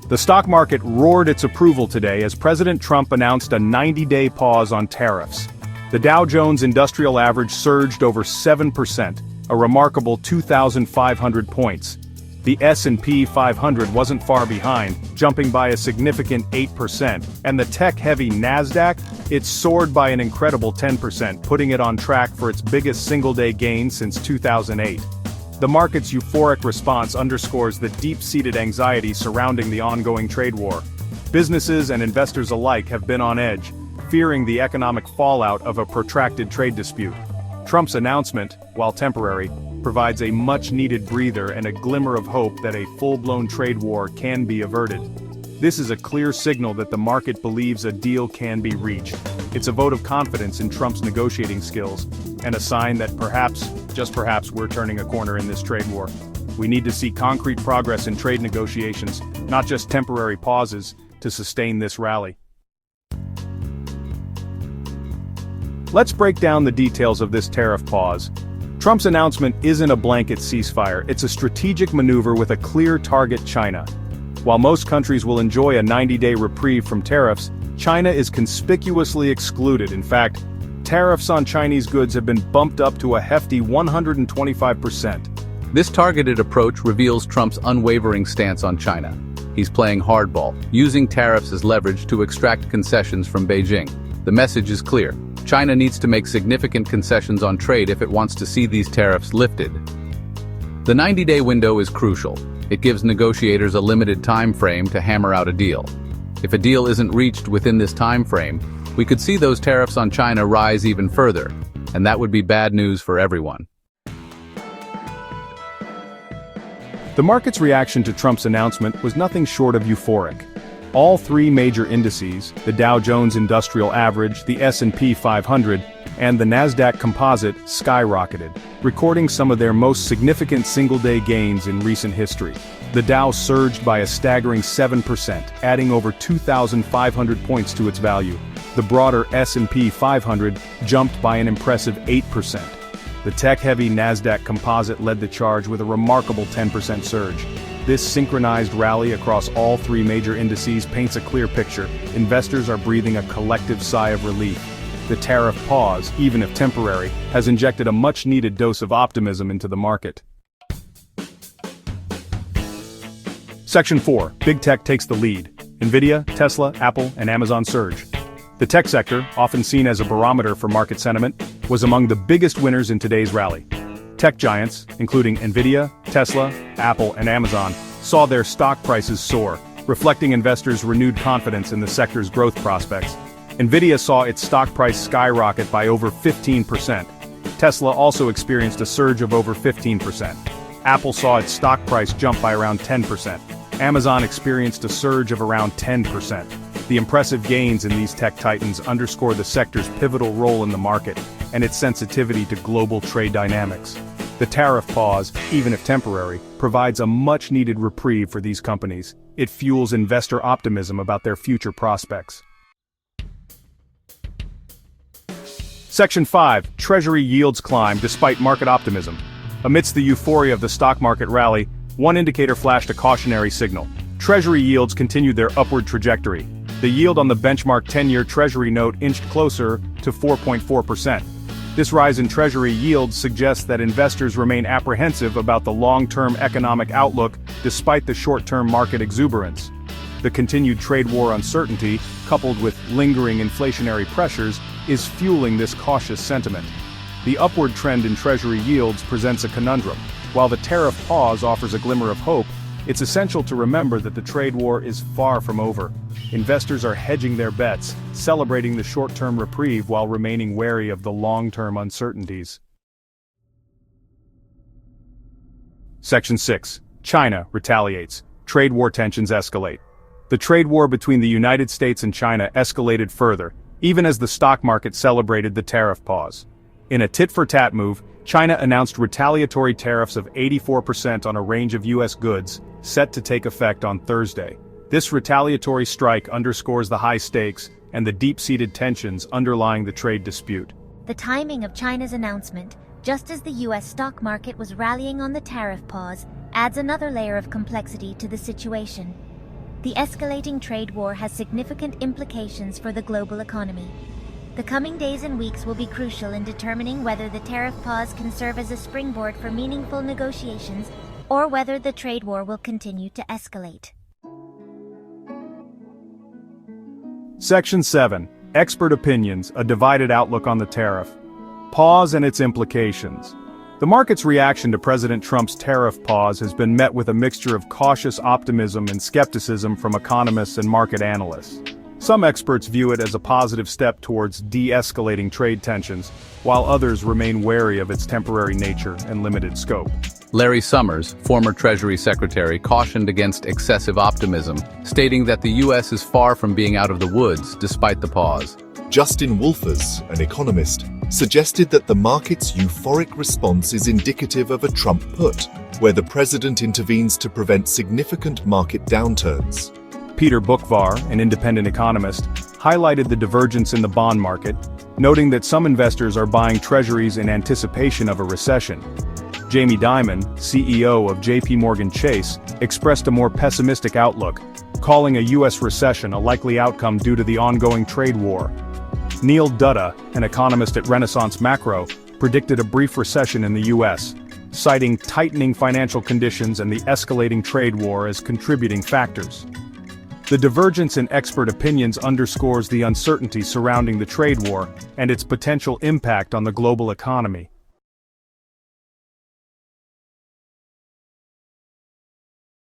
The stock market roared its approval today as President Trump announced a 90-day pause on tariffs. The Dow Jones Industrial Average surged over 7%, a remarkable 2,500 points. The S&P 500 wasn't far behind, jumping by a significant 8%, and the tech-heavy Nasdaq, it soared by an incredible 10%, putting it on track for its biggest single-day gain since 2008. The market's euphoric response underscores the deep-seated anxiety surrounding the ongoing trade war. Businesses and investors alike have been on edge, fearing the economic fallout of a protracted trade dispute. Trump's announcement, while temporary, provides a much-needed breather and a glimmer of hope that a full-blown trade war can be averted. This is a clear signal that the market believes a deal can be reached. It's a vote of confidence in Trump's negotiating skills, and a sign that perhaps, just perhaps, we're turning a corner in this trade war. We need to see concrete progress in trade negotiations, not just temporary pauses, to sustain this rally. Let's break down the details of this tariff pause. Trump's announcement isn't a blanket ceasefire, it's a strategic maneuver with a clear target: China. While most countries will enjoy a 90-day reprieve from tariffs, China is conspicuously excluded. In fact, tariffs on Chinese goods have been bumped up to a hefty 125%. This targeted approach reveals Trump's unwavering stance on China. He's playing hardball, using tariffs as leverage to extract concessions from Beijing. The message is clear: China needs to make significant concessions on trade if it wants to see these tariffs lifted. The 90-day window is crucial. It gives negotiators a limited time frame to hammer out a deal. If a deal isn't reached within this time frame, we could see those tariffs on China rise even further, and that would be bad news for everyone. The market's reaction to Trump's announcement was nothing short of euphoric. All three major indices, the Dow Jones Industrial Average, the S&P 500, and the Nasdaq Composite, skyrocketed, recording some of their most significant single-day gains in recent history. The Dow surged by a staggering 7%, adding over 2,500 points to its value. The broader S&P 500 jumped by an impressive 8%. The tech-heavy Nasdaq Composite led the charge with a remarkable 10% surge. This synchronized rally across all three major indices paints a clear picture. Investors are breathing a collective sigh of relief. The tariff pause, even if temporary, has injected a much-needed dose of optimism into the market. Section 4. Big Tech takes the lead. Nvidia, Tesla, Apple, and Amazon surge. The tech sector, often seen as a barometer for market sentiment, was among the biggest winners in today's rally. Tech giants, including Nvidia, Tesla, Apple, and Amazon, saw their stock prices soar, reflecting investors' renewed confidence in the sector's growth prospects. Nvidia saw its stock price skyrocket by over 15%. Tesla also experienced a surge of over 15%. Apple saw its stock price jump by around 10%. Amazon experienced a surge of around 10%. The impressive gains in these tech titans underscore the sector's pivotal role in the market and its sensitivity to global trade dynamics. The tariff pause, even if temporary, provides a much-needed reprieve for these companies. It fuels investor optimism about their future prospects. Section 5. Treasury yields climb despite market optimism. Amidst the euphoria of the stock market rally, one indicator flashed a cautionary signal. Treasury yields continued their upward trajectory. The yield on the benchmark 10-year Treasury note inched closer to 4.4%. This rise in Treasury yields suggests that investors remain apprehensive about the long-term economic outlook despite the short-term market exuberance. The continued trade war uncertainty, coupled with lingering inflationary pressures, is fueling this cautious sentiment. The upward trend in Treasury yields presents a conundrum. While the tariff pause offers a glimmer of hope, it's essential to remember that the trade war is far from over. Investors are hedging their bets, celebrating the short-term reprieve while remaining wary of the long-term uncertainties. Section 6. China retaliates. Trade war tensions escalate. The trade war between the United States and China escalated further, even as the stock market celebrated the tariff pause. In a tit-for-tat move, China announced retaliatory tariffs of 84% on a range of U.S. goods, set to take effect on Thursday. This retaliatory strike underscores the high stakes and the deep-seated tensions underlying the trade dispute. The timing of China's announcement, just as the U.S. stock market was rallying on the tariff pause, adds another layer of complexity to the situation. The escalating trade war has significant implications for the global economy. The coming days and weeks will be crucial in determining whether the tariff pause can serve as a springboard for meaningful negotiations or whether the trade war will continue to escalate. Section 7. Expert Opinions, a divided outlook on the tariff. Pause and its implications. The market's reaction to President Trump's tariff pause has been met with a mixture of cautious optimism and skepticism from economists and market analysts. Some experts view it as a positive step towards de-escalating trade tensions, while others remain wary of its temporary nature and limited scope. Larry Summers, former Treasury Secretary, cautioned against excessive optimism, stating that the U.S. is far from being out of the woods despite the pause. Justin Wolfers, an economist, suggested that the market's euphoric response is indicative of a Trump put, where the president intervenes to prevent significant market downturns. Peter Bookvar, an independent economist, highlighted the divergence in the bond market, noting that some investors are buying treasuries in anticipation of a recession. Jamie Dimon, CEO of JP Morgan Chase, expressed a more pessimistic outlook, calling a U.S. recession a likely outcome due to the ongoing trade war. Neil Dutta, an economist at Renaissance Macro, predicted a brief recession in the U.S., citing tightening financial conditions and the escalating trade war as contributing factors. The divergence in expert opinions underscores the uncertainty surrounding the trade war and its potential impact on the global economy.